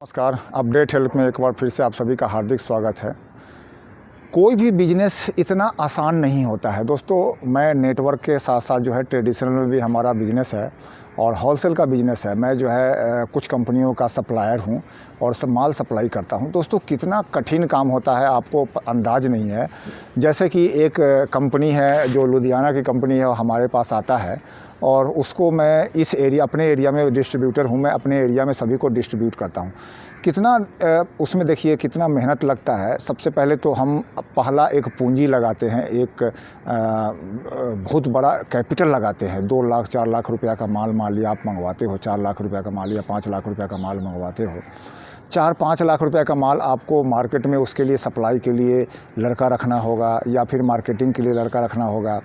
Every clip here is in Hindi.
नमस्कार। अपडेट हेल्थ में एक बार फिर से आप सभी का हार्दिक स्वागत है। कोई भी बिजनेस इतना आसान नहीं होता है दोस्तों। मैं नेटवर्क के साथ साथ जो है ट्रेडिशनल में भी हमारा बिजनेस है और होलसेल का बिजनेस है। मैं जो है कुछ कंपनियों का सप्लायर हूं और सब माल सप्लाई करता हूं। दोस्तों कितना कठिन काम होता है आपको अंदाज नहीं है। जैसे कि एक कंपनी है जो लुधियाना की कंपनी है, हमारे पास आता है और उसको मैं इस एरिया अपने एरिया में डिस्ट्रीब्यूटर हूँ। मैं अपने एरिया में सभी को डिस्ट्रीब्यूट करता हूँ। कितना उसमें देखिए कितना मेहनत लगता है। सबसे पहले तो हम पहला एक पूंजी लगाते हैं, एक बहुत बड़ा कैपिटल लगाते हैं। 2 लाख 4 लाख रुपया का माल मान लिया आप मंगवाते हो, 4 लाख रुपया का माल या 5 लाख रुपया का माल मंगवाते हो। 4-5 लाख रुपए का माल आपको मार्केट में उसके लिए सप्लाई के लिए लड़का रखना होगा या फिर मार्केटिंग के लिए लड़का रखना होगा।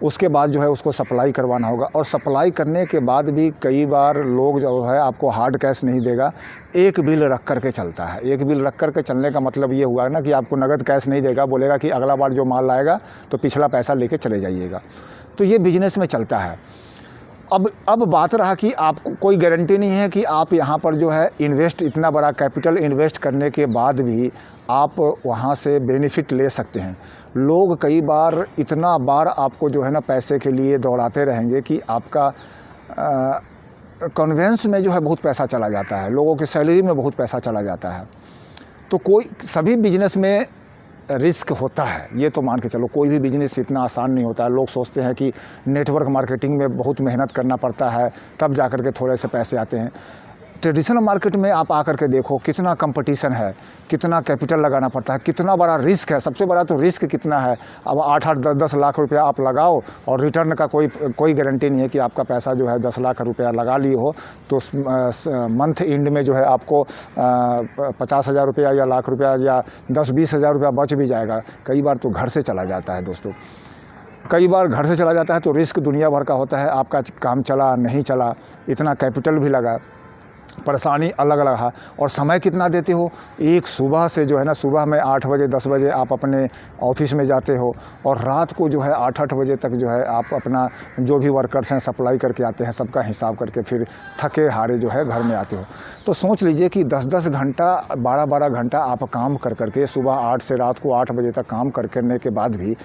उसके बाद जो है उसको सप्लाई करवाना होगा और सप्लाई करने के बाद भी कई बार लोग जो है आपको हार्ड कैश नहीं देगा, एक बिल रख कर के चलता है। एक बिल रख कर के चलने का मतलब ये हुआ ना कि आपको नगद कैश नहीं देगा, बोलेगा कि अगला बार जो माल लाएगा तो पिछला पैसा लेके चले जाइएगा। तो ये बिजनेस में चलता है। अब बात रहा कि आपको कोई गारंटी नहीं है कि आप यहाँ पर जो है इन्वेस्ट, इतना बड़ा कैपिटल इन्वेस्ट करने के बाद भी आप वहाँ से बेनिफिट ले सकते हैं। लोग कई बार इतना बार आपको जो है ना पैसे के लिए दौड़ाते रहेंगे कि आपका कन्वेंस में जो है बहुत पैसा चला जाता है, लोगों की सैलरी में बहुत पैसा चला जाता है। तो कोई सभी बिजनेस में रिस्क होता है, ये तो मान के चलो। कोई भी बिजनेस इतना आसान नहीं होता है। लोग सोचते हैं कि नेटवर्क मार्केटिंग में बहुत मेहनत करना पड़ता है तब जा कर के थोड़े से पैसे आते हैं। ट्रेडिशनल मार्केट में आप आकर के देखो कितना कंपटीशन है, कितना कैपिटल लगाना पड़ता है, कितना बड़ा रिस्क है। सबसे बड़ा तो रिस्क कितना है। अब 8-8 10-10 लाख रुपया आप लगाओ और रिटर्न का कोई गारंटी नहीं है कि आपका पैसा जो है 10 लाख रुपया लगा लिए हो तो मंथ एंड में जो है आपको 50,000 रुपया या लाख रुपया या 10-20 हज़ार रुपया बच भी जाएगा। कई बार तो घर से चला जाता है दोस्तों। कई बार घर से चला जाता है तो रिस्क दुनिया भर का होता है। आपका काम चला नहीं चला, इतना कैपिटल भी लगा, परेशानी अलग अलग है। और समय कितना देते हो। एक सुबह से जो है ना, सुबह में 8 बजे 10 बजे आप अपने ऑफिस में जाते हो और रात को जो है 8-8 बजे तक जो है आप अपना जो भी वर्कर्स हैं सप्लाई करके आते हैं, सबका हिसाब करके फिर थके हारे जो है घर में आते हो। तो सोच लीजिए कि 10-10 घंटा 12-12 घंटा आप काम कर करके सुबह 8 से रात को 8 बजे तक काम करने के बाद भी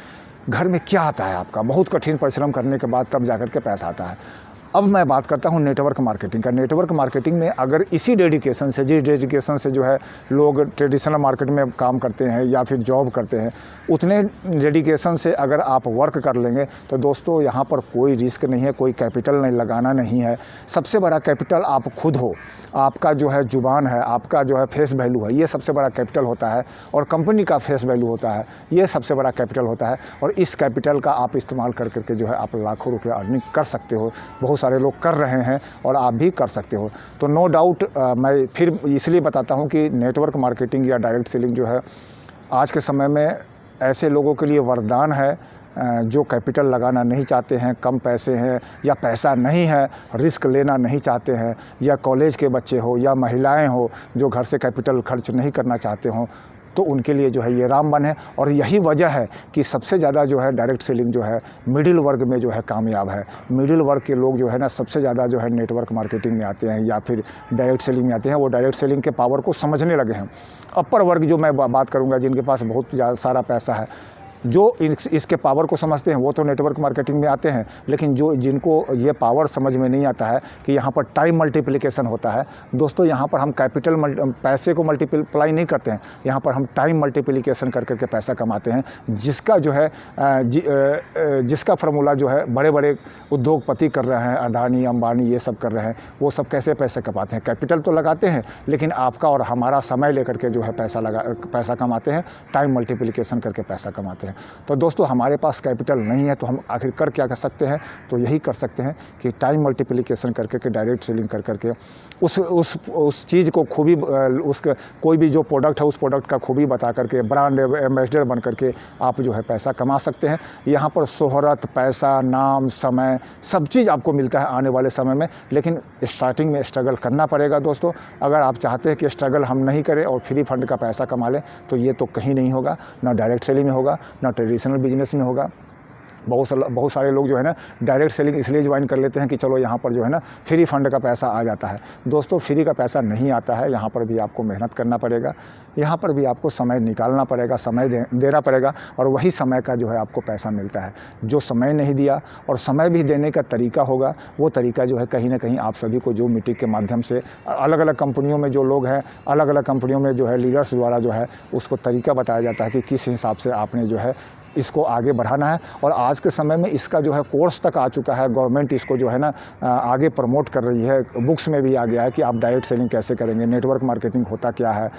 घर में क्या आता है आपका। बहुत कठिन परिश्रम करने के बाद तब जाकर के पैसा आता है। अब मैं बात करता हूँ नेटवर्क मार्केटिंग का। नेटवर्क मार्केटिंग में अगर इसी डेडिकेशन से, जिस डेडिकेशन से जो है लोग ट्रेडिशनल मार्केट में काम करते हैं या फिर जॉब करते हैं, उतने डेडिकेशन से अगर आप वर्क कर लेंगे तो दोस्तों यहाँ पर कोई रिस्क नहीं है, कोई कैपिटल नहीं लगाना नहीं है। सबसे बड़ा कैपिटल आप खुद हो, आपका जो है जुबान है, आपका जो है फेस वैल्यू है, ये सबसे बड़ा कैपिटल होता है। और कंपनी का फेस वैल्यू होता है, ये सबसे बड़ा कैपिटल होता है। और इस कैपिटल का आप इस्तेमाल कर करके जो है आप लाखों रुपये अर्निंग कर सकते हो। बहुत सारे लोग कर रहे हैं और आप भी कर सकते हो। तो नो डाउट मैं फिर इसलिए बताता हूँ कि नेटवर्क मार्केटिंग या डायरेक्ट सेलिंग जो है आज के समय में ऐसे लोगों के लिए वरदान है जो कैपिटल लगाना नहीं चाहते हैं, कम पैसे हैं या पैसा नहीं है, रिस्क लेना नहीं चाहते हैं, या कॉलेज के बच्चे हो या महिलाएं हो जो घर से कैपिटल खर्च नहीं करना चाहते हों, तो उनके लिए जो है ये रामबाण है। और यही वजह है कि सबसे ज़्यादा जो है डायरेक्ट सेलिंग जो है मिडिल वर्ग में जो है कामयाब है। मिडिल वर्ग के लोग जो है ना सबसे ज़्यादा जो है नेटवर्क मार्केटिंग में आते हैं या फिर डायरेक्ट सेलिंग में आते हैं। वो डायरेक्ट सेलिंग के पावर को समझने लगे हैं। अपर वर्ग जो मैं बात करूँगा, जिनके पास बहुत ज़्यादा सारा पैसा है, जो इसके पावर को समझते हैं वो तो नेटवर्क मार्केटिंग में आते हैं। लेकिन जिनको ये पावर समझ में नहीं आता है कि यहाँ पर टाइम मल्टीप्लिकेशन होता है दोस्तों, यहाँ पर हम पैसे को मल्टीप्लाई नहीं करते हैं, यहाँ पर हम टाइम मल्टीप्लिकेशन कर करके पैसा कमाते हैं। जिसका जो है जिसका फार्मूला जो है बड़े बड़े उद्योगपति कर रहे हैं, अडानी अंबानी ये सब कर रहे हैं। वो सब कैसे पैसे कमाते हैं, कैपिटल तो लगाते हैं लेकिन आपका और हमारा समय लेकर के जो है पैसा कमाते हैं, टाइम मल्टीप्लिकेशन करके पैसा कमाते हैं। तो दोस्तों हमारे पास कैपिटल नहीं है तो हम आखिर क्या कर सकते हैं। तो यही कर सकते हैं कि टाइम मल्टीप्लिकेशन करके के डायरेक्ट सेलिंग कर करके उस चीज़ को खूबी, उसका कोई भी जो प्रोडक्ट है उस प्रोडक्ट का खूबी बता करके ब्रांड एम्बेसडर बन करके आप जो है पैसा कमा सकते हैं। यहाँ पर शोहरत, पैसा, नाम, समय सब चीज़ आपको मिलता है आने वाले समय में। लेकिन स्टार्टिंग में स्ट्रगल करना पड़ेगा दोस्तों। अगर आप चाहते हैं कि स्ट्रगल हम नहीं करें और फ्री फंड का पैसा कमा लें तो ये तो कहीं नहीं होगा, ना डायरेक्ट सेलिंग में होगा, ना ट्रेडिशनल बिजनेस में होगा। बहुत सारे लोग जो है ना डायरेक्ट सेलिंग इसलिए ज्वाइन कर लेते हैं कि चलो यहाँ पर जो है ना फ्री फंड का पैसा आ जाता है। दोस्तों, फ्री का पैसा नहीं आता है, यहाँ पर भी आपको मेहनत करना पड़ेगा, यहाँ पर भी आपको समय निकालना पड़ेगा, समय देना पड़ेगा, और वही समय का जो है आपको पैसा मिलता है। जो समय नहीं दिया, और समय भी देने का तरीका होगा, वो तरीका जो है कहीं ना कहीं आप सभी को जो मीटिंग के माध्यम से अलग अलग कंपनियों में जो लोग हैं, अलग अलग कंपनियों में जो है लीडर्स द्वारा जो है उसको तरीका बताया जाता है कि किस हिसाब से आपने जो है इसको आगे बढ़ाना है। और आज के समय में इसका जो है कोर्स तक आ चुका है, गवर्नमेंट इसको जो है ना आगे प्रमोट कर रही है, बुक्स में भी आ गया है कि आप डायरेक्ट सेलिंग कैसे करेंगे, नेटवर्क मार्केटिंग होता क्या है,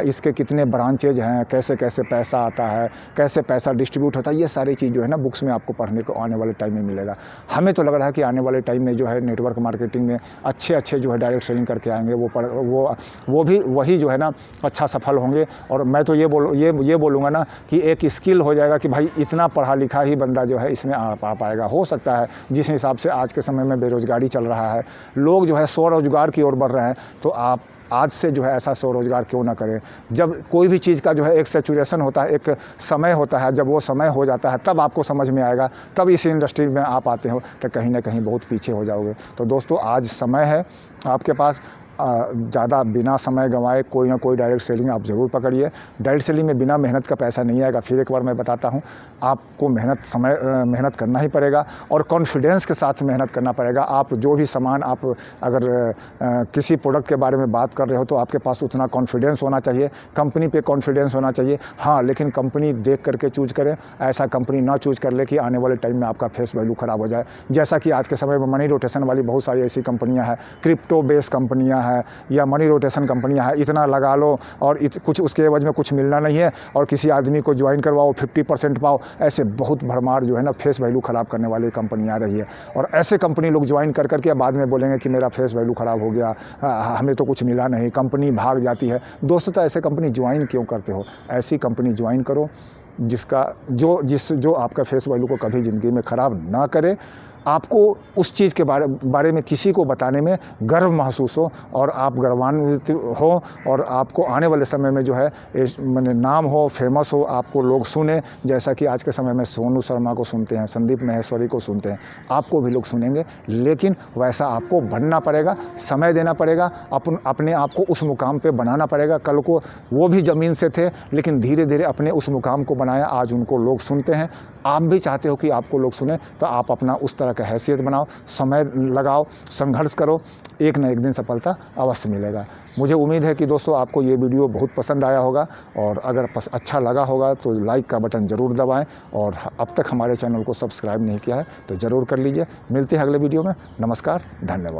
इसके कितने ब्रांचेज हैं, कैसे कैसे पैसा आता है, कैसे पैसा डिस्ट्रीब्यूट होता है, ये सारी चीज़ जो है ना बुक्स में आपको पढ़ने को आने वाले टाइम में मिलेगा। हमें तो लग रहा है कि आने वाले टाइम में जो है नेटवर्क मार्केटिंग में अच्छे जो है डायरेक्ट सेलिंग करके आएंगे वो भी वही जो है ना अच्छा सफल होंगे। और मैं तो ये बोलूँगा ना कि एक स्किल हो जाएगा कि भाई इतना पढ़ा लिखा ही बंदा जो है इसमें आ पाएगा। हो सकता है जिस हिसाब से आज के समय में बेरोज़गारी चल रहा है, लोग जो है स्वरोजगार की ओर बढ़ रहे हैं, तो आप आज से जो है ऐसा स्वरोजगार क्यों ना करें। जब कोई भी चीज़ का जो है एक सैचुरेशन होता है, एक समय होता है, जब वो समय हो जाता है तब आपको समझ में आएगा, तब इस इंडस्ट्री में आप आते हो तो कहीं ना कहीं बहुत पीछे हो जाओगे। तो दोस्तों, आज समय है आपके पास, ज़्यादा बिना समय गंवाए कोई ना कोई डायरेक्ट सेलिंग आप ज़रूर पकड़िए। डायरेक्ट सेलिंग में बिना मेहनत का पैसा नहीं आएगा। फिर एक बार मैं बताता हूँ, आपको मेहनत करना ही पड़ेगा, और कॉन्फिडेंस के साथ मेहनत करना पड़ेगा। आप जो भी सामान आप अगर किसी प्रोडक्ट के बारे में बात कर रहे हो तो आपके पास उतना कॉन्फिडेंस होना चाहिए, कंपनी पे कॉन्फिडेंस होना चाहिए। हाँ, लेकिन कंपनी देख करके चूज करें, ऐसा कंपनी ना चूज कर ले कि आने वाले टाइम में आपका फेस वैल्यू ख़राब हो जाए। जैसा कि आज के समय में मनी रोटेशन वाली बहुत सारी ऐसी कंपनियाँ हैं, क्रिप्टो बेस्ड कंपनियाँ हैं या मनी रोटेशन कंपनियां है, इतना लगा लो और कुछ उसके एवज में कुछ मिलना नहीं है, और किसी आदमी को ज्वाइन करवाओ 50% पाओ, ऐसे बहुत भरमार जो है ना फेस वैल्यू ख़राब करने वाली कंपनी आ रही है। और ऐसे कंपनी लोग ज्वाइन कर करके बाद में बोलेंगे कि मेरा फेस वैल्यू ख़राब हो गया, हमें तो कुछ मिला नहीं, कंपनी भाग जाती है। दोस्तों, तो ऐसे कंपनी ज्वाइन क्यों करते हो? ऐसी कंपनी ज्वाइन करो जो आपका फेस वैल्यू को कभी ज़िंदगी में ख़राब ना करे, आपको उस चीज़ के बारे में किसी को बताने में गर्व महसूस हो, और आप गर्वान्वित हो, और आपको आने वाले समय में जो है माने नाम हो, फेमस हो, आपको लोग सुने। जैसा कि आज के समय में सोनू शर्मा को सुनते हैं, संदीप महेश्वरी को सुनते हैं, आपको भी लोग सुनेंगे। लेकिन वैसा आपको बनना पड़ेगा, समय देना पड़ेगा, अपने आप को उस मुकाम पे बनाना पड़ेगा। कल को वो भी ज़मीन से थे, लेकिन धीरे धीरे अपने उस मुकाम को बनाया, आज उनको लोग सुनते हैं। आप भी चाहते हो कि आपको लोग सुने, तो आप अपना उस तरह का हैसियत बनाओ, समय लगाओ, संघर्ष करो, एक न एक दिन सफलता अवश्य मिलेगा। मुझे उम्मीद है कि दोस्तों आपको ये वीडियो बहुत पसंद आया होगा, और अगर अच्छा लगा होगा तो लाइक का बटन ज़रूर दबाएं, और अब तक हमारे चैनल को सब्सक्राइब नहीं किया है तो ज़रूर कर लीजिए। मिलते हैं अगले वीडियो में। नमस्कार, धन्यवाद।